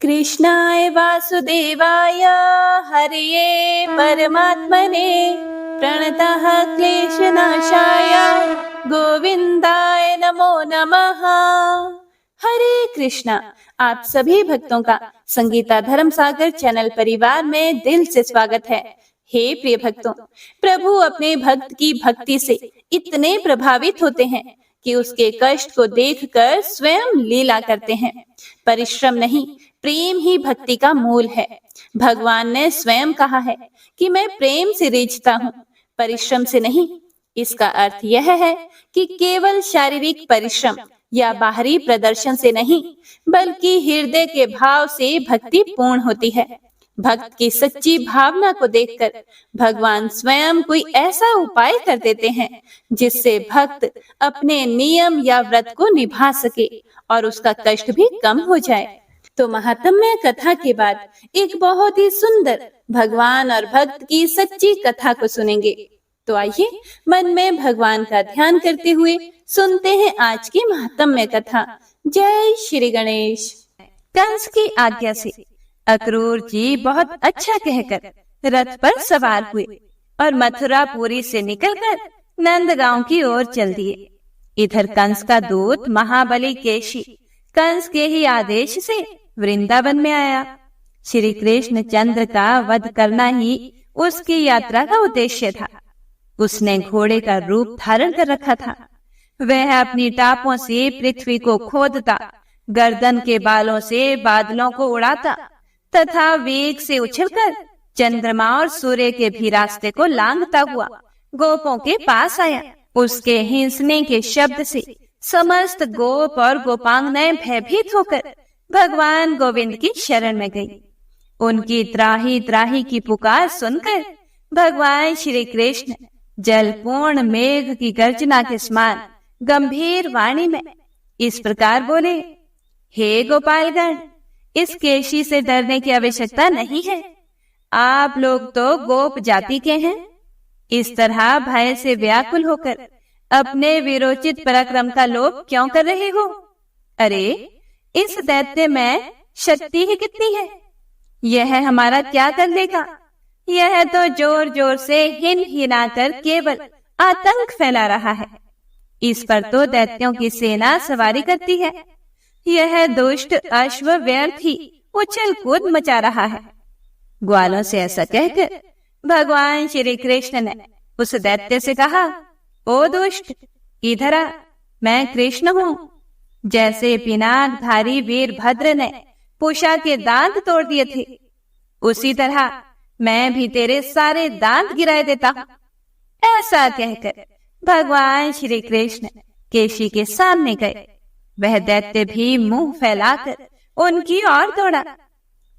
कृष्णाय वासुदेवाय हरये परमात्मने प्रणतः क्लेशनाशाय गोविंदाय नमो नमः। हरे कृष्णा। आप सभी भक्तों का संगीता धर्म सागर चैनल परिवार में दिल से स्वागत है। हे प्रिय भक्तों, प्रभु अपने भक्त की भक्ति से इतने प्रभावित होते हैं कि उसके कष्ट को देखकर स्वयं लीला करते हैं। परिश्रम नहीं, प्रेम ही भक्ति का मूल है। भगवान ने स्वयं कहा है कि मैं प्रेम से रीझता हूँ, परिश्रम से नहीं। इसका अर्थ यह है कि केवल शारीरिक परिश्रम या बाहरी प्रदर्शन से नहीं, बल्कि हृदय के भाव से भक्ति पूर्ण होती है। भक्त की सच्ची भावना को देखकर भगवान स्वयं कोई ऐसा उपाय कर देते हैं जिससे भक्त अपने नियम या व्रत को निभा सके और उसका कष्ट भी कम हो जाए। तो महात्म्य कथा के बाद एक बहुत ही सुंदर भगवान और भक्त की सच्ची कथा को सुनेंगे। तो आइए मन में भगवान का ध्यान करते हुए सुनते हैं आज की महात्म्य कथा। जय श्री गणेश। कंस की आज्ञा से अक्रूर जी बहुत अच्छा कहकर रथ पर सवार हुए और मथुरापुरी से निकलकर नंदगांव की ओर चल दिए। इधर कंस का दूत महाबली केशी कंस के ही आदेश से वृंदावन में आया। श्री कृष्ण चंद्र का वध करना ही उसकी यात्रा का उद्देश्य था। उसने घोड़े का रूप धारण कर रखा था। वह अपनी टापों से पृथ्वी को खोदता, गर्दन के बालों से बादलों को उड़ाता तथा वेग से उछलकर चंद्रमा और सूर्य के भी रास्ते को लांघता हुआ गोपों के पास आया। उसके हिंसने के शब्द से समस्त गोप और गोपांगनाएं भयभीत होकर भगवान गोविंद की शरण में गई। उनकी त्राही त्राही की पुकार सुनकर भगवान श्री कृष्ण जलपूर्ण मेघ की गर्जना के समान गंभीर वाणी में इस प्रकार बोले, हे गोपालगण, इस केशी से डरने की आवश्यकता नहीं है। आप लोग तो गोप जाति के हैं। इस तरह भय से व्याकुल होकर अपने वीरोचित पराक्रम का लोभ क्यों कर रहे हो? अरे, इस दैत्य में शक्ति ही कितनी है, यह हमारा क्या कर लेगा? यह तो जोर जोर से हिन हिनाकर केवल आतंक फैला रहा है। इस पर तो दैत्यों की सेना सवारी करती है। यह दुष्ट अश्व व्यर्थ ही उछल कूद मचा रहा है। ग्वालों से ऐसा कहकर भगवान श्री कृष्ण ने उस दैत्य से कहा, ओ दुष्ट, इधर आ, मैं कृष्ण हूँ। जैसे पिनाकधारी वीरभद्र ने पूषा के दांत तोड़ दिए थे, उसी तरह मैं भी तेरे सारे दांत गिराए देता हूँ। ऐसा कहकर भगवान श्री कृष्ण केशी के सामने गए। वह दैत्य भी मुंह फैलाकर उनकी ओर दौड़ा।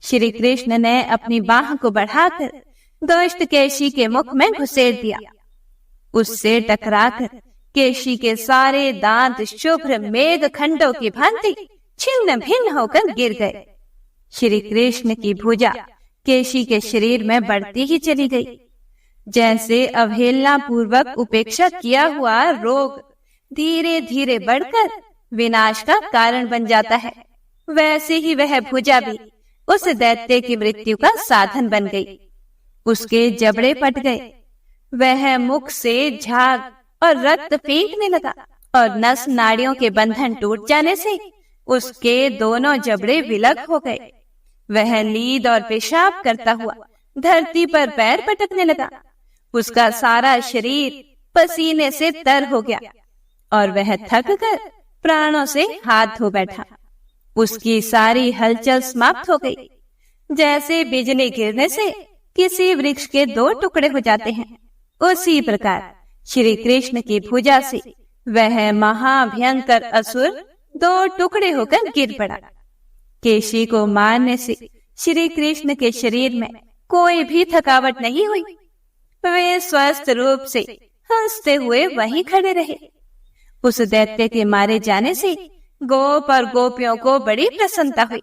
श्री कृष्ण ने अपनी बाह को बढ़ाकर दुष्ट केशी के मुख में घुसेड़ दिया। उससे टकराकर केशी के सारे दांत शुभ्र मेघ खंडों की भांति छिन्न भिन्न होकर गिर गए। श्री कृष्ण की भुजा केशी के शरीर में बढ़ती ही चली गई। जैसे अवहेलना पूर्वक उपेक्षा किया हुआ रोग धीरे धीरे बढ़कर विनाश का कारण बन जाता है, वैसे ही वह भुजा भी उस दैत्य की मृत्यु का साधन बन गई। उसके जबड़े फट गए। वह मुख से झाग और रक्त फेंकने लगा और नस नाड़ियों के बंधन टूट जाने से उसके दोनों जबड़े विलग हो गए। वह लीद और पेशाब करता हुआ धरती पर पैर पटकने लगा। उसका सारा शरीर पसीने से तर हो गया और वह थक कर प्राणों से हाथ धो बैठा। उसकी सारी हलचल समाप्त हो गई। जैसे बिजली गिरने से किसी वृक्ष के दो टुकड़े हो जाते हैं, उसी प्रकार श्री कृष्ण की भुजा से वह महाभयंकर असुर दो टुकड़े होकर गिर पड़ा। केशी को मारने से श्री कृष्ण के शरीर में कोई भी थकावट नहीं हुई। वे स्वस्थ रूप से हंसते हुए वहीं खड़े रहे। उस दैत्य के मारे जाने से गोप और गोपियों को बड़ी प्रसन्नता हुई।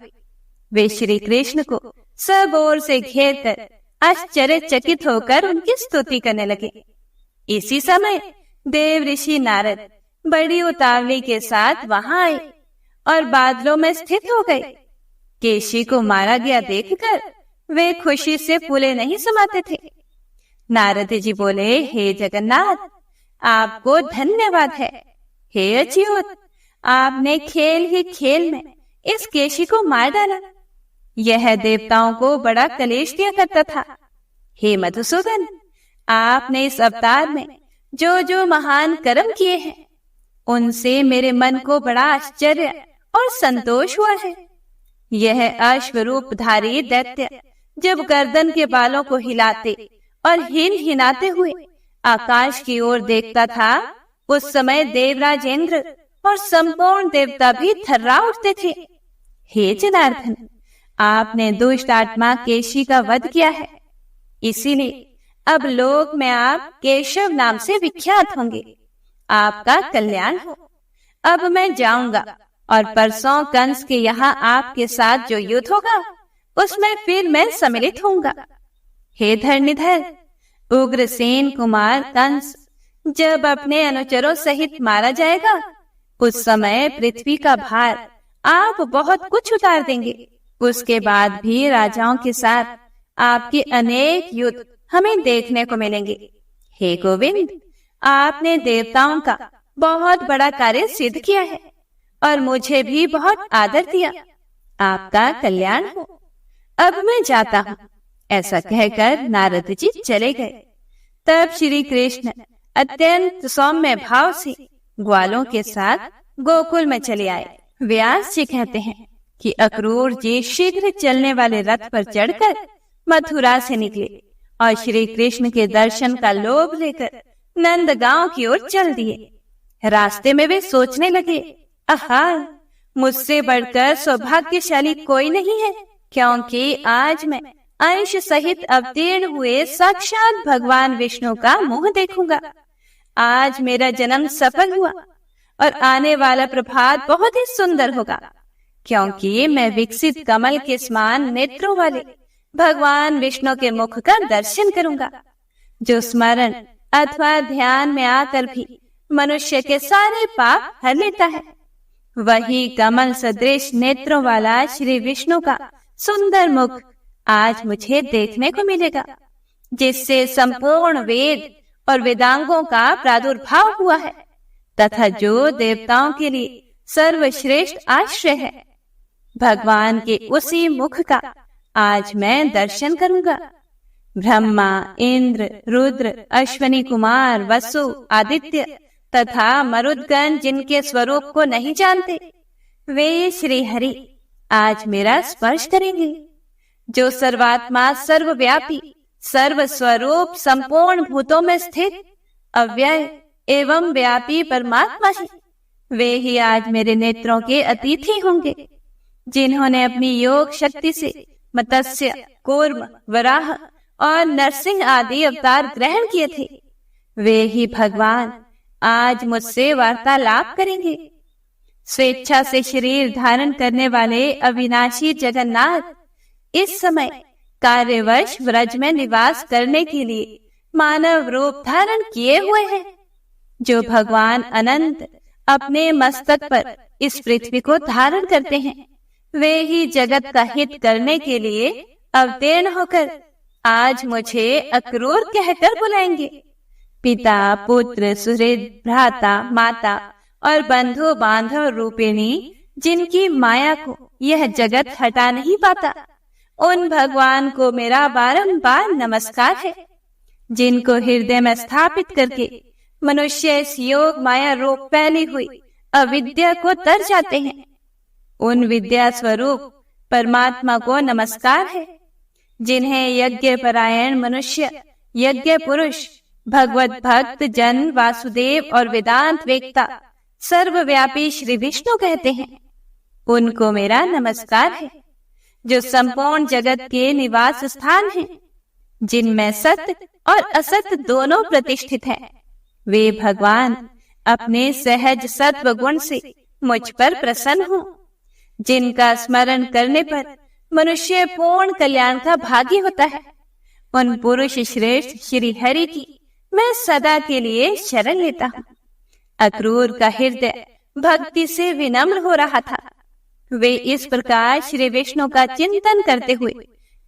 वे श्री कृष्ण को सब ओर से घेर कर आश्चर्यचकित होकर उनकी स्तुति करने लगे। इसी समय देव ऋषि नारद बड़ी उतावली के साथ वहां आए और बादलों में स्थित हो गए। केशी को मारा गया देखकर वे खुशी से फूले नहीं समाते थे। नारद जी बोले, हे जगन्नाथ, आपको धन्यवाद है। हे अच्युत, आपने खेल ही खेल में इस केशी को मार डाला। यह देवताओं को बड़ा कलेश दिया करता था। हे मधुसूदन, आपने इस अवतार में जो जो महान कर्म किए हैं, उनसे मेरे मन को बड़ा आश्चर्य और संतोष हुआ है। यह अश्वरूपधारी दैत्य जब गर्दन के बालों को हिलाते और हिनाते हुए आकाश की ओर देखता था, उस समय देवराज इंद्र और संपूर्ण देवता भी थर्रा उठते थे। हे जनार्दन, आपने दुष्ट आत्मा केशी का वध किया है, इसीलिए अब लोक में आप केशव नाम से विख्यात होंगे। आपका कल्याण हो। अब मैं जाऊंगा और परसों कंस के यहाँ आपके साथ जो युद्ध होगा उसमें फिर मैं सम्मिलित होऊंगा। हे धरणीधर, उग्रसेन कुमार कंस जब अपने अनुचरों सहित मारा जाएगा, उस समय पृथ्वी का भार आप बहुत कुछ उतार देंगे। उसके बाद भी राजाओं के साथ आपके अनेक युद्ध हमें देखने को मिलेंगे। हे गोविंद, आपने देवताओं का बहुत बड़ा कार्य सिद्ध किया है और मुझे भी बहुत आदर दिया। आपका कल्याण हो। अब मैं जाता हूँ। ऐसा कहकर नारद जी चले गए। तब श्री कृष्ण अत्यंत सौम्य भाव से ग्वालों के साथ गोकुल में चले आए। व्यास जी कहते हैं कि अक्रूर जी शीघ्र चलने वाले रथ पर चढ़कर मथुरा से निकले और श्री कृष्ण के दर्शन का लोभ लेकर नंदगांव की ओर चल दिए। रास्ते में वे सोचने लगे, आहा, मुझसे बढ़कर सौभाग्यशाली कोई नहीं है, क्योंकि आज मैं अंश सहित अवतीर्ण हुए साक्षात भगवान विष्णु का मुंह देखूंगा। आज मेरा जन्म सफल हुआ और आने वाला प्रभात बहुत ही सुंदर होगा, क्योंकि मैं विकसित कमल के समान नेत्रों वाले भगवान विष्णु के मुख का दर्शन करूंगा, जो स्मरण अथवा ध्यान में आकर भी मनुष्य के सारे पाप हर लेता है। वही कमल सदृश नेत्रों वाला श्री विष्णु का सुंदर मुख आज मुझे देखने को मिलेगा, जिससे संपूर्ण वेद और वेदांगों का प्रादुर्भाव हुआ है तथा जो देवताओं के लिए सर्वश्रेष्ठ आश्रय है। भगवान के उसी मुख का आज मैं दर्शन करूंगा। ब्रह्मा, इंद्र, रुद्र, अश्वनी कुमार, वसु, आदित्य तथा मरुदगण जिनके स्वरूप को नहीं जानते, वे श्री हरि आज मेरा स्पर्श करेंगे। जो सर्वात्मा, सर्वव्यापी, सर्वस्वरूप, संपूर्ण भूतों में स्थित अव्यय एवं व्यापी परमात्मा है, वे ही आज मेरे नेत्रों के अतिथि होंगे। जिन्होंने अपनी योग शक्ति से मत्स्य, कूर्म, वराह और नरसिंह आदि अवतार ग्रहण किए थे, वे ही भगवान आज मुझसे वार्तालाप करेंगे। स्वेच्छा से शरीर धारण करने वाले अविनाशी जगन्नाथ इस समय कार्यवश व्रज में निवास करने के लिए मानव रूप धारण किए हुए हैं। जो भगवान अनंत अपने मस्तक पर इस पृथ्वी को धारण करते हैं, वे ही जगत का हित करने के लिए अवतीर्ण होकर आज मुझे अक्रूर कहकर बुलाएंगे। पिता, पुत्र, सुहृद, भ्राता, माता और बंधु बांधव रूपिणी जिनकी माया को यह जगत हटा नहीं पाता, उन भगवान को मेरा बारंबार नमस्कार है। जिनको हृदय में स्थापित करके मनुष्य इस योग माया रूप फैली हुई अविद्या को तर जाते हैं, उन विद्या स्वरूप परमात्मा को नमस्कार है। जिन्हें यज्ञ परायण मनुष्य, यज्ञ पुरुष, भगवत भक्त जन, वासुदेव और वेदांत वेत्ता सर्वव्यापी श्री विष्णु कहते हैं, उनको मेरा नमस्कार है। जो संपूर्ण जगत के निवास स्थान हैं, जिनमें सत्य और असत्य दोनों प्रतिष्ठित हैं, वे भगवान अपने सहज सत्व गुण से मुझ पर प्रसन्न हो। जिनका स्मरण करने पर मनुष्य पूर्ण कल्याण का भागी होता है, उन पुरुष श्रेष्ठ श्री हरि की मैं सदा के लिए शरण लेता हूँ। अक्रूर का हृदय भक्ति से विनम्र हो रहा था, वे इस प्रकार श्री विष्णु का चिंतन करते हुए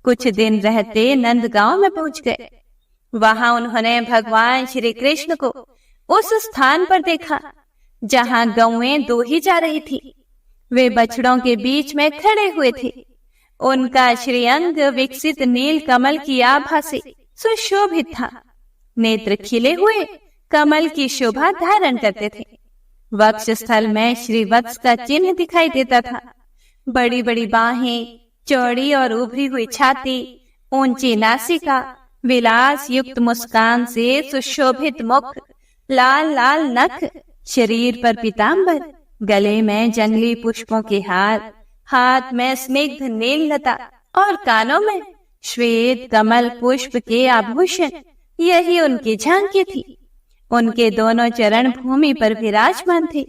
कुछ दिन रहते नंदगांव में पहुंच गए। वहां उन्होंने भगवान श्री कृष्ण को उस स्थान पर देखा जहां गौएं दोही जा रही थी। वे बछड़ों के बीच में खड़े हुए थे। उनका श्रीअंग विकसित नील कमल की आभा से सुशोभित था। नेत्र खिले हुए कमल की शोभा धारण करते थे। वक्ष स्थल में श्रीवत्स का चिन्ह दिखाई देता था। बड़ी बड़ी बाहें, चौड़ी और उभरी हुई छाती, ऊंची नासिका, विलास युक्त मुस्कान से सुशोभित मुख, लाल लाल नख, शरीर पर पीतांबर, गले में जंगली पुष्पों के हार, हाथ में स्निग्ध नील लता और कानों में श्वेत कमल पुष्प के आभूषण, यही उनकी झांकी थी। उनके दोनों चरण भूमि पर विराजमान थे।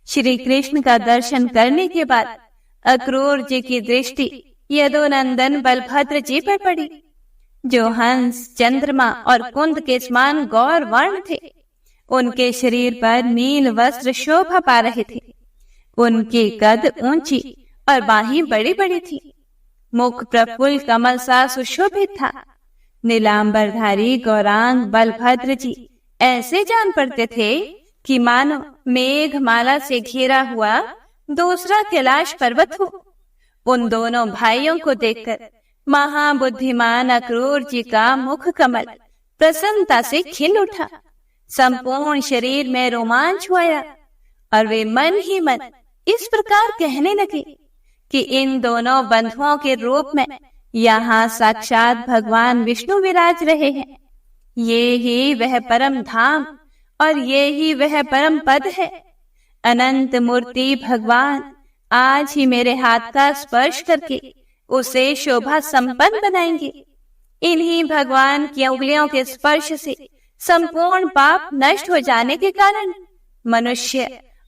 श्री कृष्ण का दर्शन करने के बाद अक्रूर जी की दृष्टि यदुनंदन बलभद्र जी पर पड़ी, जो हंस, चंद्रमा और कुंद के समान गौर वर्ण थे। उनके शरीर पर नील वस्त्र शोभा पा रहे थे। उनकी कद ऊंची और बाहें बड़ी बड़ी थी। मुख प्रफुल्ल कमल सा सुशोभित था। नीलांबरधारी गौरांग बलभद्र जी ऐसे जान पड़ते थे कि मानो मेघमाला से घिरा हुआ दूसरा कैलाश पर्वत हो। उन दोनों भाइयों को देखकर महाबुद्धिमान अक्रूर जी का मुख कमल प्रसन्नता से खिल उठा। संपूर्ण शरीर में रोमांच हुआ और वे मन ही मन इस प्रकार कहने लगे कि इन दोनों बंधुओं के रूप में यहाँ साक्षात भगवान विष्णु विराज रहे हैं। ये ही वह परम धाम और ये ही वह परम पद है। अनंत मूर्ति भगवान आज ही मेरे हाथ का स्पर्श करके उसे शोभा संपन्न बनाएंगे। इन्हीं भगवान की उंगलियों के स्पर्श से संपूर्ण पाप नष्ट हो जाने के कारण मनुष्य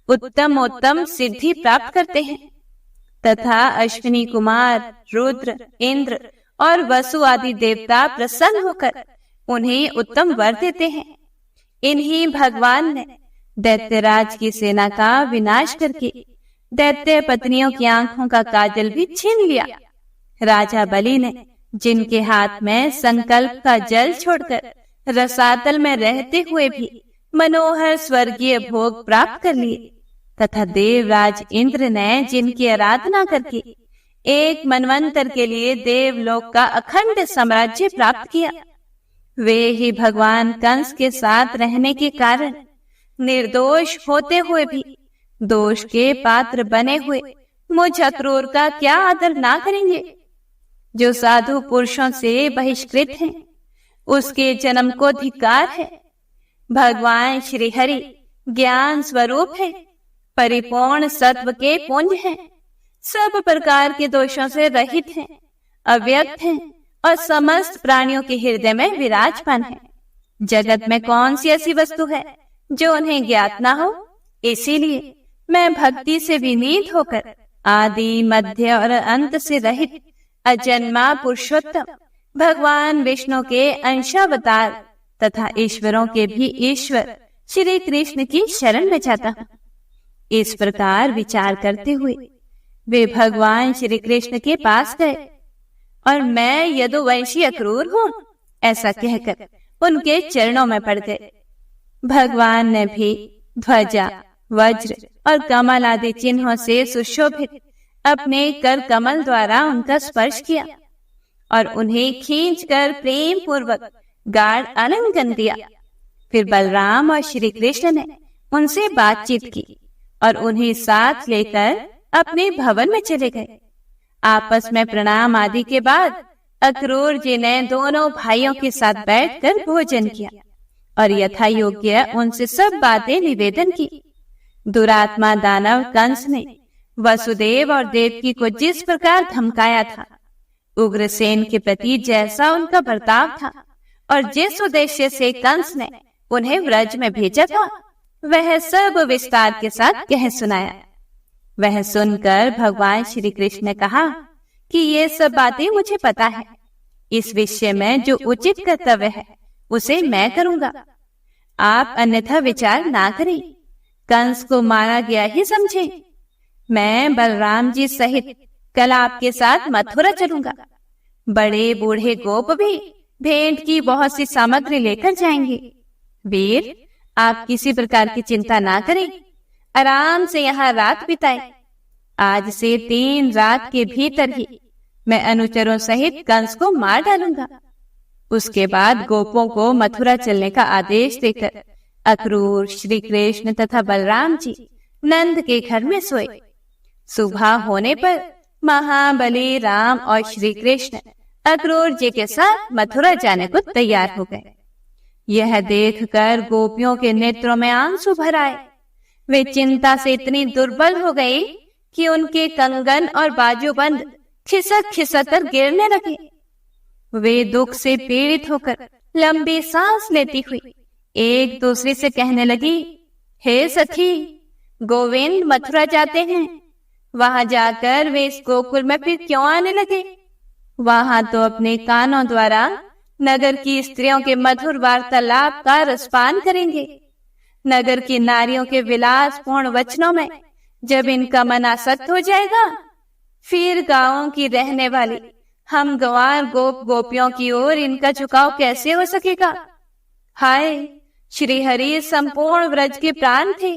उत्तम उत्तम सिद्धि प्राप्त करते हैं तथा अश्विनी कुमार, रुद्र, इंद्र और वसु आदि देवता प्रसन्न होकर उन्हें उत्तम वर देते हैं। इन्हीं भगवान ने दैत्यराज की सेना का विनाश करके दैत्य पत्नियों की आंखों का काजल भी छीन लिया। राजा बलि ने जिनके हाथ में संकल्प का जल छोड़कर रसातल में रहते हुए भी मनोहर स्वर्गीय भोग प्राप्त कर लिए तथा देवराज इंद्र ने जिनकी आराधना करके एक मनवंतर के लिए देवलोक का अखंड साम्राज्य प्राप्त किया, वे ही भगवान कंस के साथ रहने के कारण निर्दोष होते हुए भी दोष के पात्र बने हुए मुझ अक्रूर का क्या आदर ना करेंगे। जो साधु पुरुषों से बहिष्कृत हैं, उसके जन्म को धिक्कार है। भगवान श्री हरि ज्ञान स्वरूप है, परिपूर्ण सत्व के पुंज हैं, सब प्रकार के दोषों से रहित हैं, अव्यक्त हैं और समस्त प्राणियों के हृदय में विराजमान है। जगत में कौन सी ऐसी वस्तु है जो उन्हें ज्ञात ना हो। इसीलिए मैं भक्ति से विनीत होकर आदि मध्य और अंत से रहित अजन्मा पुरुषोत्तम भगवान विष्णु के अंशावतार तथा ईश्वरों के भी ईश्वर श्री कृष्ण की शरण में जाता हूँ। इस प्रकार विचार करते हुए वे भगवान श्री कृष्ण के पास गए और मैं यदुवंशी अक्रूर हूँ ऐसा कहकर उनके चरणों में पड़ गए। भगवान ने भी ध्वजा, वज्र और कमल आदि चिन्हों से सुशोभित अपने कर कमल द्वारा उनका स्पर्श किया और उन्हें खींचकर प्रेम पूर्वक गाढ़ आलिंगन दिया। फिर बलराम और श्री कृष्ण ने उनसे बातचीत की और उन्हें साथ लेकर अपने भवन में चले गए। आपस में प्रणाम आदि के बाद अक्रूर जी ने दोनों भाइयों के साथ बैठकर भोजन किया और यथा योग्य उनसे सब बातें निवेदन की। दुरात्मा दानव कंस ने वसुदेव और देवकी को जिस प्रकार धमकाया था, उग्रसेन के प्रति जैसा उनका बर्ताव था और जिस उद्देश्य से कंस ने उन्हें व्रज में भेजा था, वह सब विस्तार के साथ कह सुनाया। वह सुनकर भगवान श्री कृष्ण ने कहा कि ये सब बातें मुझे पता है। इस विषय में जो उचित कर्तव्य है उसे मैं करूंगा। आप अन्यथा विचार ना करें, कंस को मारा गया ही समझें। मैं बलराम जी सहित कल आपके साथ मथुरा चलूंगा। बड़े बूढ़े गोप भी भेंट की बहुत सी सामग्री लेकर जाएंगे। वीर, आप किसी प्रकार की चिंता ना करें, आराम से यहाँ रात बिताएं। आज से 3 रात के भीतर ही मैं अनुचरों सहित कंस को मार डालूंगा। उसके बाद गोपों को मथुरा चलने का आदेश देकर अक्रूर, श्री कृष्ण तथा बलराम जी नंद के घर में सोए। सुबह होने पर महाबली राम और श्री कृष्ण अक्रूर जी के साथ मथुरा जाने को तैयार हो गए। यह देखकर गोपियों के नेत्रों में आंसू भर आए। वे चिंता से इतनी दुर्बल हो गई कि उनके कंगन और बाजूबंद खिसक खिसक कर गिरने लगे। वे दुख से पीड़ित होकर लंबी सांस लेती हुई एक दूसरे से कहने लगी, हे सखी, गोविंद मथुरा जाते हैं। वहां जाकर वे इस गोकुल में फिर क्यों आने लगे? वहां तो अपने कानों द्वारा नगर की स्त्रियों के मधुर वार्तालाप का रसपान करेंगे। नगर की नारियों के विलासपूर्ण वचनों में जब इनका मन आसक्त हो जाएगा, फिर गांवों की रहने वाली हम गंवार गोप गोपियों की ओर इनका झुकाव कैसे हो सकेगा? हाय, श्री हरि संपूर्ण व्रज के प्राण थे।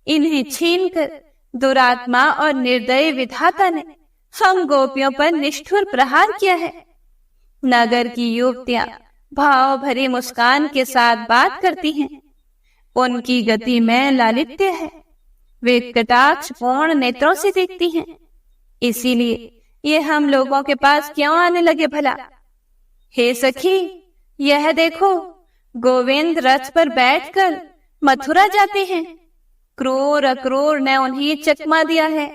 इन्हें छीनकर दुरात्मा और निर्दयी विधाता ने हम गोपियों पर निष्ठुर प्रहार किया है। नगर की युवतियां भाव भरी मुस्कान के साथ बात करती हैं। उनकी गति में लालित्य है। वे कटाक्ष पूर्ण नेत्रों से देखती हैं। इसीलिए ये हम लोगों के पास क्यों आने लगे भला? हे सखी, यह देखो, गोविंद रथ पर बैठकर मथुरा जाते हैं। क्रूर अक्रूर ने उन्हें चकमा दिया है।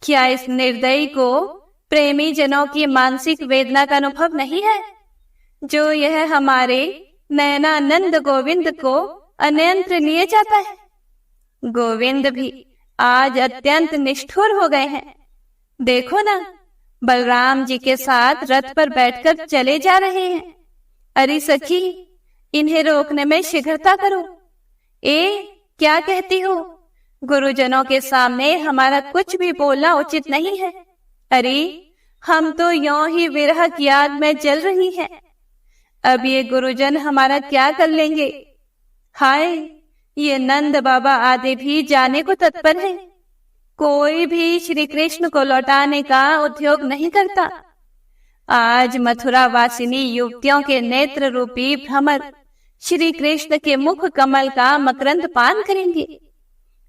क्या इस निर्दयी को प्रेमी जनों की मानसिक वेदना का अनुभव नहीं है, जो यह हमारे नयनानंद गोविंद को अन्यंत्र लिए जाता है? गोविंद भी आज अत्यंत निष्ठुर हो गए हैं। देखो ना, बलराम जी के साथ रथ पर बैठकर चले जा रहे हैं। अरे सखी, इन्हें रोकने में शीघ्रता करो। क्या कहती हो? गुरुजनों के सामने हमारा कुछ भी बोलना उचित नहीं है। अरे, हम तो यों ही विरह की आग में जल रही हैं। अब ये गुरुजन हमारा क्या कर लेंगे? हाय, ये नंद बाबा आदि भी जाने को तत्पर है। कोई भी श्री कृष्ण को लौटाने का उद्योग नहीं करता। आज मथुरा वासिनी युवतियों के नेत्र रूपी भ्रमर श्री कृष्ण के मुख कमल का मकरंद पान करेंगे।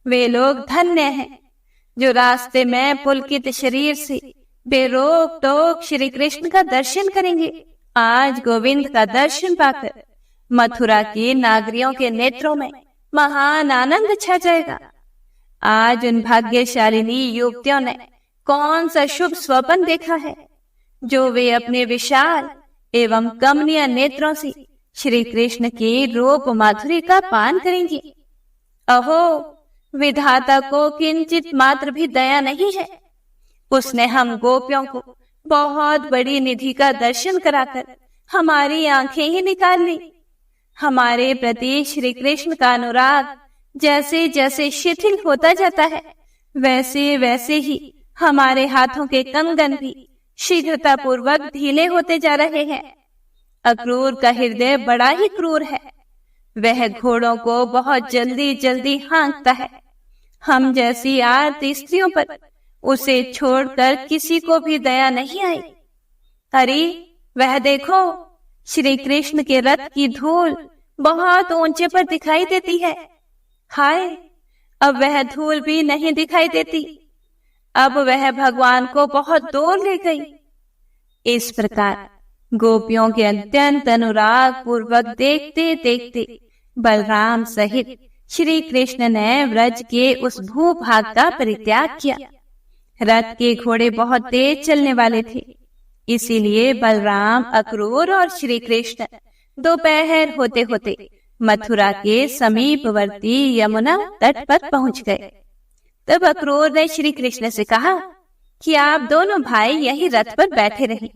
वे लोग धन्य हैं जो रास्ते में पुलकित शरीर से बेरोक टोक श्री कृष्ण का दर्शन करेंगे। आज गोविंद का दर्शन पाकर मथुरा की नागरियों के नेत्रों में महान आनंद छा जाएगा। आज उन भाग्यशालिनी युवतियों ने कौन सा शुभ स्वप्न देखा है, जो वे अपने विशाल एवं कमनीय नेत्रों से श्री कृष्ण के रूप माधुरी का पान करेंगे। अहो, विधाता को किंचित मात्र भी दया नहीं है। उसने हम गोपियों को बहुत बड़ी निधि का दर्शन कराकर हमारी आंखें ही निकाल ली। हमारे प्रति श्री कृष्ण का अनुराग जैसे जैसे शिथिल होता जाता है, वैसे वैसे ही हमारे हाथों के कंगन भी शीघ्रता पूर्वक ढीले होते जा रहे हैं। अक्रूर का हृदय बड़ा ही क्रूर है। वह घोड़ों को बहुत जल्दी जल्दी हाँकता है। हम जैसी आर्त स्त्रियों पर उसे छोड़कर किसी को भी दया नहीं आई। अरे, वह देखो, श्री कृष्ण के रथ की धूल बहुत ऊंचे पर दिखाई देती है। हाय, अब वह धूल भी नहीं दिखाई देती। अब वह भगवान को बहुत दूर ले गई। इस प्रकार गोपियों के अत्यंत अनुराग पूर्वक देखते देखते बलराम सहित श्री कृष्ण ने व्रज के उस भूभाग का परित्याग किया। रथ के घोड़े बहुत तेज चलने वाले थे, इसीलिए बलराम, अक्रूर और श्री कृष्ण दोपहर होते होते मथुरा के समीपवर्ती यमुना तट पर पहुंच गए। तब अक्रूर ने श्री कृष्ण से कहा कि आप दोनों भाई यही रथ पर बैठे रहें।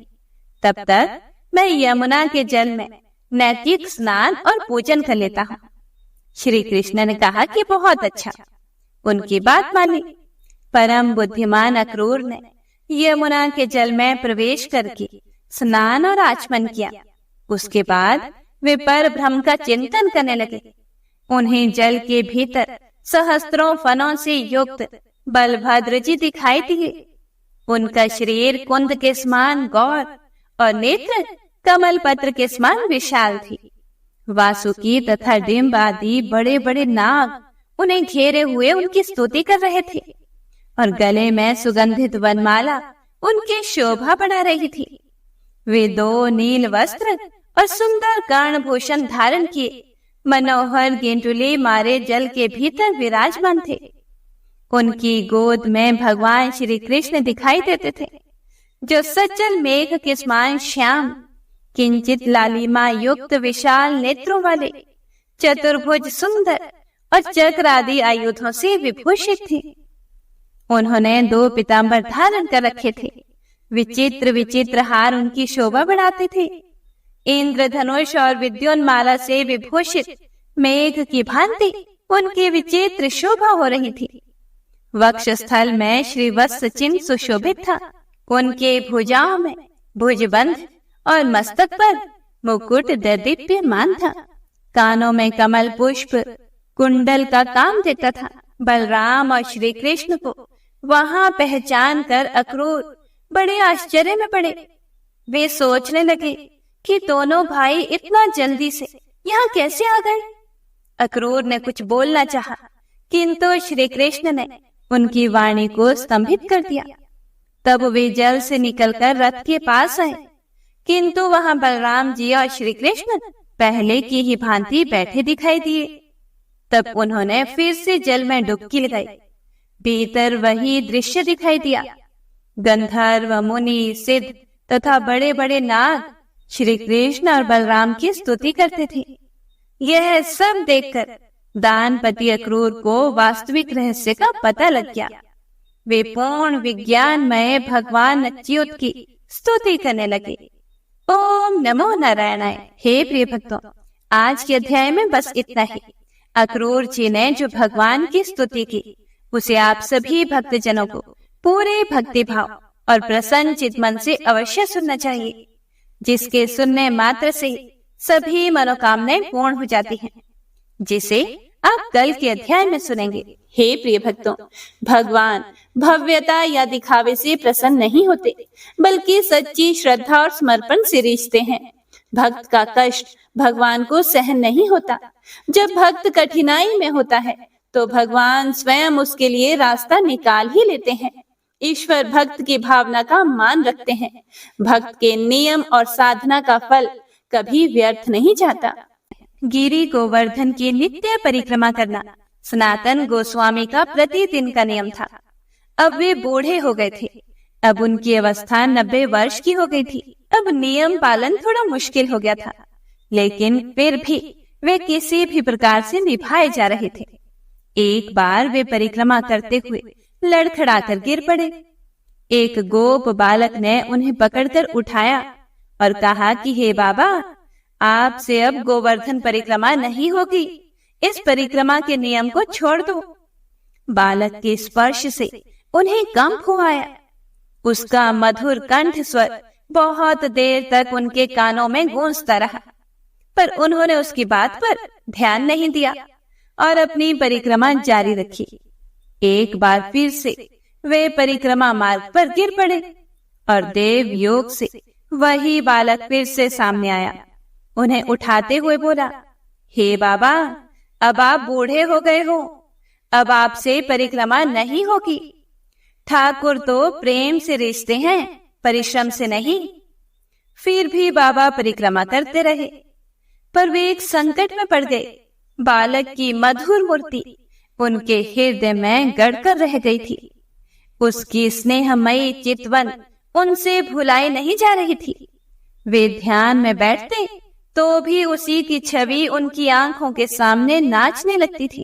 तब तक मैं यमुना के जल में नैतिक स्नान और पूजन कर लेता हूँ। श्री कृष्ण ने कहा कि बहुत अच्छा। उनकी बात मानी। परम बुद्धिमान अक्रूर ने यमुना के जल में प्रवेश करके स्नान और आचमन किया। उसके बाद वे पर ब्रह्म का चिंतन करने लगे। उन्हें जल के भीतर सहस्त्रों फनों से युक्त बलभद्र जी दिखाई दिए। उनका शरीर कुंद के समान गौर और नेत्र कमल पत्र के समान विशाल थी। वासुकी तथा डिम्ब आदि बड़े बड़े नाग उन्हें घेरे हुए उनकी स्तुति कर रहे थे और गले में सुगंधित वनमाला उनकी शोभा बढ़ा रही थी। वे 2 नील वस्त्र और सुंदर कर्णभूषण धारण किए मनोहर गेंटुली मारे जल के भीतर विराजमान थे। उनकी गोद में भगवान श्री कृष्ण दिखाई देते थे, जो सचल मेघ के समान श्याम, किंचित लालिमा युक्त विशाल नेत्रों वाले, चतुर्भुज, सुंदर और चक्र आदि आयुधों से विभूषित थे। उन्होंने 2 पीतांबर धारण कर रखे थे। विचित्र विचित्र हार उनकी शोभा बढ़ाते थे। इंद्रधनुष और विद्योन्माला से विभूषित मेघ की भांति उनकी विचित्र शोभा हो रही थी। वक्षस्थल में श्रीवत्स चिन्ह सुशोभित था। उनके भुजाओं में भुजबंध और मस्तक पर मुकुट दैदीप्यमान था। कानों में कमल पुष्प कुंडल का काम देता था। बलराम और श्री कृष्ण को वहां पहचान कर अक्रूर बड़े आश्चर्य में पड़े। वे सोचने लगे कि दोनों भाई इतना जल्दी से यहाँ कैसे आ गए। अक्रूर ने कुछ बोलना चाहा, किंतु श्री कृष्ण ने उनकी वाणी को स्तंभित कर दिया। तब वे जल से निकलकर रथ के पास आए, किंतु वहां बलराम जी और श्री कृष्ण पहले की ही भांति बैठे दिखाई दिए। तब उन्होंने फिर से जल में डुबकी लगाई। भीतर वही दृश्य दिखाई दिया। गंधर्व, मुनि, सिद्ध तथा बड़े बड़े नाग श्री कृष्ण और बलराम की स्तुति करते थे। यह सब देखकर दानपति अक्रूर को वास्तविक रहस्य का पता लग गया। वे पूर्ण विज्ञानमय भगवान अच्युत की स्तुति करने लगे। ओम नमो नारायणाय। हे प्रिय भक्तों, आज के अध्याय में बस इतना ही। अक्रूर जी ने जो भगवान की स्तुति की, उसे आप सभी भक्तजनों को पूरे भक्ति भाव और प्रसन्न चित मन से अवश्य सुनना चाहिए, जिसके सुनने मात्र से सभी मनोकामनाएं पूर्ण हो जाती हैं, जिसे आप कल के अध्याय में सुनेंगे। हे प्रिय भक्तों, भगवान भव्यता या दिखावे से प्रसन्न नहीं होते, बल्कि सच्ची श्रद्धा और समर्पण से रिश्ते हैं। भक्त का कष्ट भगवान को सहन नहीं होता। जब भक्त कठिनाई में होता है तो भगवान स्वयं उसके लिए रास्ता निकाल ही लेते हैं। ईश्वर भक्त की भावना का मान रखते हैं। भक्त के नियम और साधना का फल कभी व्यर्थ नहीं जाता। गिरि गोवर्धन की नित्य परिक्रमा करना सनातन गोस्वामी का प्रतिदिन का नियम था। अब वे बूढ़े हो गए थे। अब उनकी अवस्था 90 वर्ष की हो गई थी। अब नियम पालन थोड़ा मुश्किल हो गया था, लेकिन फिर भी वे किसी भी प्रकार से निभाए जा रहे थे। एक बार वे परिक्रमा करते हुए लड़खड़ाकर गिर पड़े। एक गोप बालक ने उन्हें पकड़कर उठाया और कहा कि हे बाबा, आपसे अब गोवर्धन परिक्रमा नहीं होगी। इस परिक्रमा के नियम को छोड़ दो। बालक के स्पर्श से उन्हें कंप हो आया। उसका मधुर कंठ स्वर बहुत देर तक उनके कानों में गूंजता रहा, पर उन्होंने उसकी बात पर ध्यान नहीं दिया और अपनी परिक्रमा जारी रखी। एक बार फिर से वे परिक्रमा मार्ग पर गिर पड़े और देव योग से वही बालक फिर से सामने आया। उन्हें उठाते हुए बोला, हे बाबा, अब आप बूढ़े हो गए हो, अब आपसे परिक्रमा नहीं होगी। ठाकुर तो प्रेम से रिश्ते हैं, परिश्रम से नहीं। फिर भी बाबा परिक्रमा करते रहे, पर वे एक संकट में पड़ गए। बालक की मधुर मूर्ति उनके हृदय में गड़कर रह गई थी। उसकी स्नेहमयी चितवन उनसे भुलाई नहीं जा रही थी। वे ध्यान में बैठते तो भी उसी की छवि उनकी आंखों के सामने नाचने लगती थी।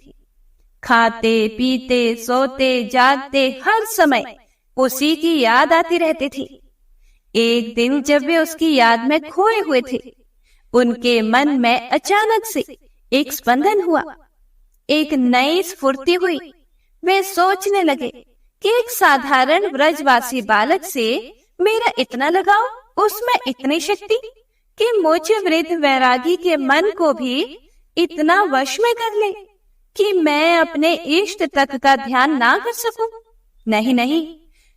खाते पीते सोते जागते हर समय उसी की याद आती रहती थी। एक दिन जब वे उसकी याद में खोए हुए थे, उनके मन में अचानक से एक स्पंदन हुआ, एक नई स्फूर्ति हुई। वे सोचने लगे कि एक साधारण ब्रजवासी बालक से मेरा इतना लगाव, उसमें इतनी शक्ति कि मुझ वृद्ध वैरागी के मन को भी इतना वश में कर ले कि मैं अपने इष्ट तत्व का ध्यान ना कर सकूं। नहीं नहीं,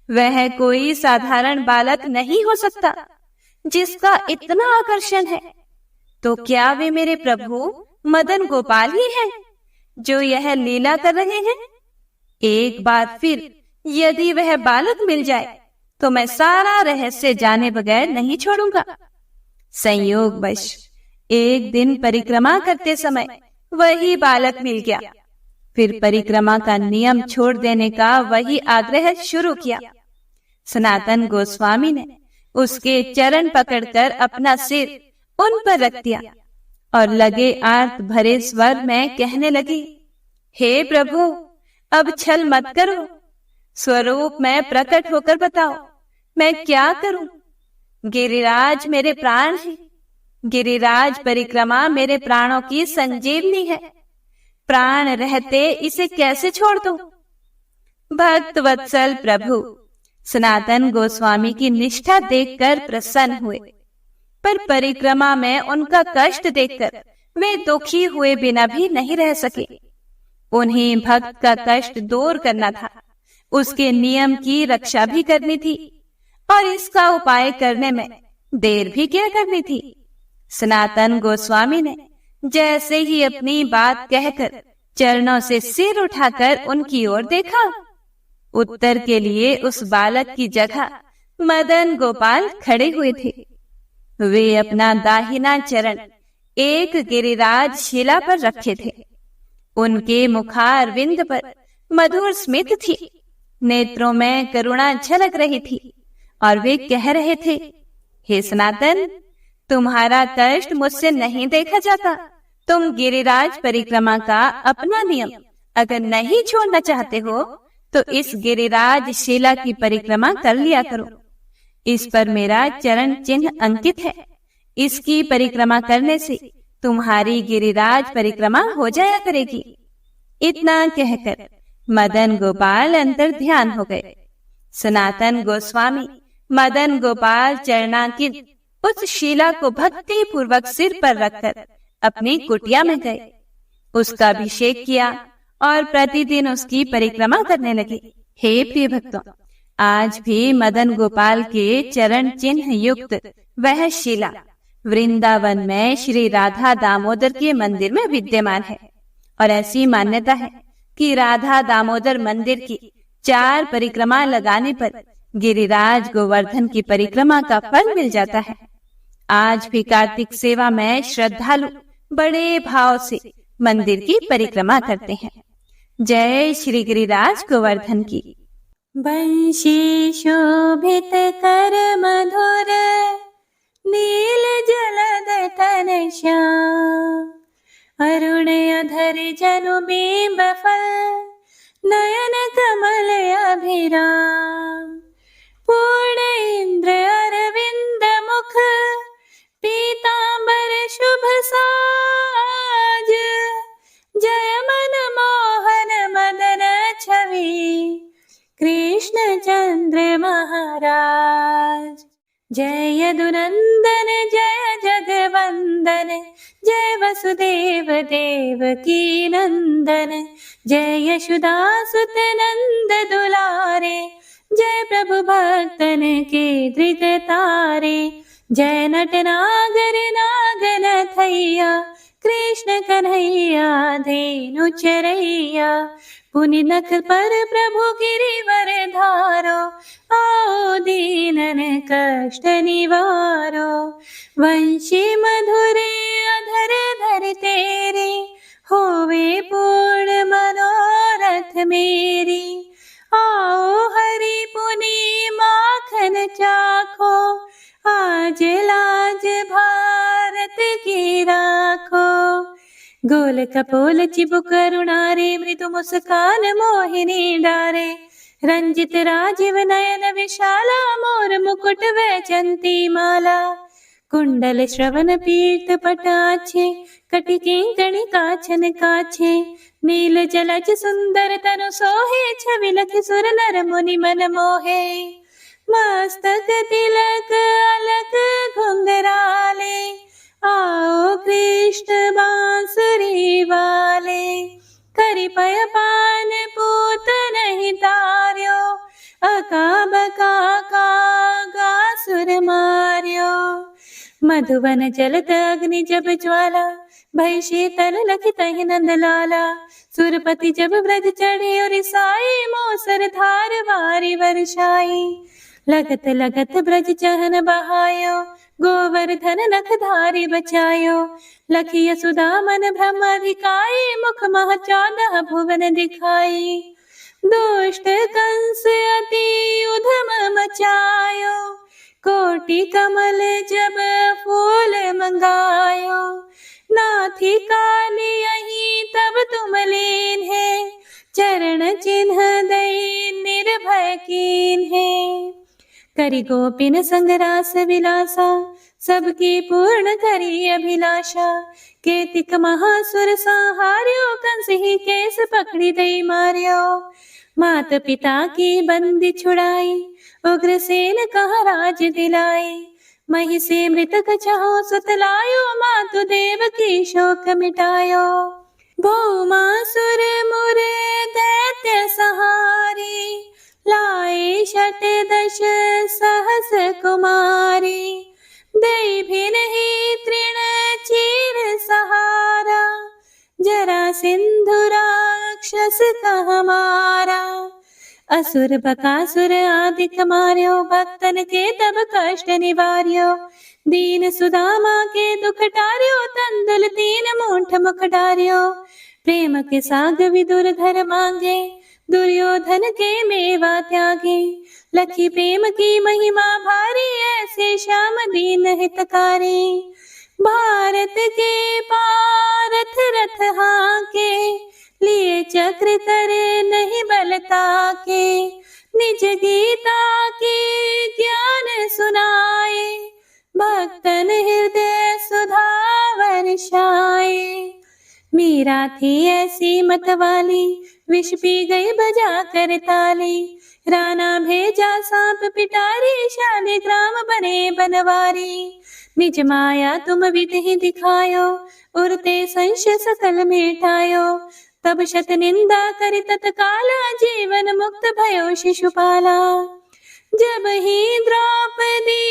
वह कोई साधारण बालक नहीं हो सकता जिसका इतना आकर्षण है। तो क्या वे मेरे प्रभु मदन गोपाल ही हैं जो यह लीला कर रहे हैं? एक बार फिर यदि वह बालक मिल जाए तो मैं सारा रहस्य जाने बगैर नहीं छोड़ूंगा। संयोगवश एक दिन परिक्रमा करते समय वही बालक मिल गया। फिर परिक्रमा का नियम छोड़ देने का वही आग्रह शुरू किया। सनातन गोस्वामी ने उसके चरण पकड़कर अपना सिर उन पर रख दिया और लगे आर्त भरे स्वर में कहने लगी, हे प्रभु, अब छल मत करो, स्वरूप में प्रकट होकर बताओ मैं क्या करूं। गिरिराज मेरे प्राण है, गिरिराज परिक्रमा मेरे प्राणों की संजीवनी है, प्राण रहते इसे कैसे छोड़ दूं। भक्त वत्सल प्रभु सनातन गोस्वामी की निष्ठा देखकर प्रसन्न हुए, पर परिक्रमा में उनका कष्ट देखकर वे दुखी हुए बिना भी नहीं रह सके। उन्हें भक्त का कष्ट दूर करना था, उसके नियम की रक्षा भी करनी थी और इसका उपाय करने में देर भी क्या करनी थी। सनातन गोस्वामी ने जैसे ही अपनी बात कहकर चरणों से सिर उठाकर उनकी ओर देखा, उत्तर के लिए उस बालक की जगह मदन गोपाल खड़े हुए थे। वे अपना दाहिना चरण एक गिरिराज शिला पर रखे थे। उनके मुखारविंद पर मधुर स्मित थी, नेत्रों में करुणा झलक रही थी और वे कह रहे थे, हे सनातन, तुम्हारा कष्ट मुझसे नहीं देखा जाता। तुम गिरिराज परिक्रमा का अपना नियम अगर नहीं छोड़ना चाहते हो तो इस गिरिराज शिला की परिक्रमा कर लिया करो। इस पर मेरा चरण चिन्ह अंकित है, इसकी परिक्रमा करने से तुम्हारी गिरिराज परिक्रमा हो जाया करेगी। इतना कहकर मदन गोपाल अंतर ध्यान हो गए। सनातन गोस्वामी मदन गोपाल चरणांकित उस शिला को भक्ति पूर्वक सिर पर रखकर अपनी कुटिया में गए, उसका अभिषेक किया और प्रतिदिन उसकी परिक्रमा करने लगे। हे प्रिय भक्तों, आज भी मदन गोपाल के चरण चिन्ह युक्त वह शिला वृंदावन में श्री राधा दामोदर के मंदिर में विद्यमान है और ऐसी मान्यता है कि राधा दामोदर मंदिर की 4 परिक्रमा लगाने पर गिरिराज गोवर्धन की परिक्रमा का फल मिल जाता है। आज भी कार्तिक सेवा में श्रद्धालु बड़े भाव से मंदिर की परिक्रमा करते हैं। जय श्री गिरिराज गोवर्धन की। बंशी शोभित कर मधुर नील जलद तन श्याम, अरुण अधर जनु बिंब फल नयन कमल अभिराम, पूर्ण इंद्र अरविंद मुख पीतांबर शुभ साज, जय मन मोहन मदन छवि कृष्ण चंद्र महाराज। जय यदुनंदन जय जगवंदन, जय वसुदेव देवकी नंदन, जय यशोदासुत नंद दुलारे, जय प्रभु भक्तन के धृत तारे, जय नटनागर नागन थैया कृष्ण कन्हैया धेनु चरैया, पुनि नख पर प्रभु गिरिवर धारो, आओ दीनन कष्ट निवारो, वंशी मधुरे अधर धर तेरे, होवे पूर्ण मनोरथ मेरी, आओ हरि पुनि माखन चाखो, आज लाज भारत की राखो, गोल कपोल चिबु करुणारे, मृदु मुस्कान मोहिनी डारे, रंजित राजीव नयन विशाला, मोर मुकुट वैजंती माला, कुंडल श्रवण पीठ पटाछे, कटि किंकणी काछन काछे, नील जलज सुंदर तनु सोहे, छवि लखि सुर नर मुनि मन मोहे। मस्तक तिलक अलक घुंघराले, आओ कृष्ण बांसुरी वाले। करि पय पान पूत नहीं तार्यो, अका बका का सुर मार्यो। मधुवन जलत अग्नि जब ज्वाला, भई शीतल लखि तहि नंद लाला। सुरपति जब ब्रज चढ़े और साई, मोसर धार वारी वर्षाई। लगत लगत ब्रज चहन बहायो, गोवर्धन नख धारी बचायो। लखि यशोदा मन ब्रह्म अधिकाई, मुख मह 14 भुवन दिखाई। दुष्ट कंस अति उधम मचायो, कोटि कमल जब फूल मंगायो। नाथी काली यही तब तुम लीन है, चरण चिन्ह दई निर्भय कीन है। करि गोपिन संग रास विलासा, सबकी पूर्ण करी अभिलाषा। केतिक महासुर संहार्यो, कंस ही केस पकड़ी दई मार्यो। मात पिता की बंदी छुड़ाई, उग्रसेन कहा राज दिलाई। मही से मृतक चाहो सुत लायो, मातु देव की शोक मिटायो। भौमासुर मुर दैत्य सहारी, लाए 68 सहस कुमारी। दई भी नहीं तृण चीर सहारा, जरा सिंधु राक्षस कह मारा। असुर बकासुर आदिक मार्यो, भक्तन के तब कष्ट निवार्यो। दीन सुदामा के दुख टार्यो, तंदुल 3 मूठ मुख डार्यो। प्रेम के साग विदुर घर मांगे, दुर्योधन के मेवा त्यागे। लखी प्रेम की महिमा भारी, ऐसे श्याम दीन हितकारी। भारत के पारथ रथ हाके, लिए चक्र करे नहीं बलता के। निज गीता के ज्ञान सुनाए, भक्तन हृदय सुधा वर्षाए। मीरा थी ऐसी मत वाली, विष पी गई बजा कर ताली। राणा भेजा सांप पिटारी, शालिग्राम बने बनवारी। निज माया तुम विधि दिखायो, उरते संशय सकल मिटायो। तब शत निंदा करि तत्काला, जीवन मुक्त भयो शिशुपाला। जब ही द्रौपदी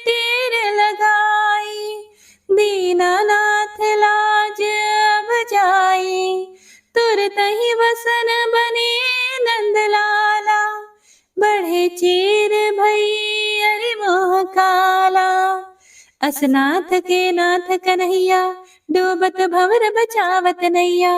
टेर लगाई, दीनानाथ लाज अब जाई। तुरत ही वसन बने नंदलाला, बढ़े चीर भई अरि मोह काला। असनाथ के नाथ कन्हैया, डूबत भंवर बचावत नैया।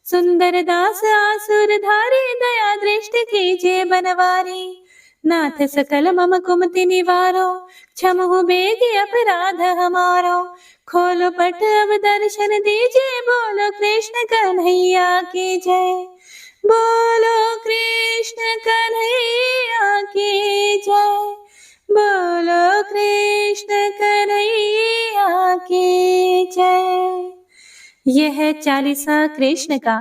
सुंदर दास आसुर धारी, दया दृष्टि कीजिए बनवारी। नाथ सकल मम कुमति निवारो, क्षमहु बेगी अपराध हमारो। खोलो पट अब दर्शन दीजिए, बोलो कृष्ण कन्हैया की जय। बोलो कृष्ण कन्हैया की जय। बोलो कृष्ण कन्हैया की जय। यह 40वां कृष्ण का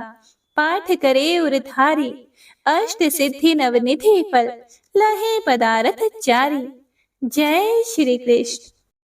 पाठ करे उरधारी, अष्ट सिद्धि नवनिधि फल, लहे पदारथ चारी। जय श्री कृष्ण।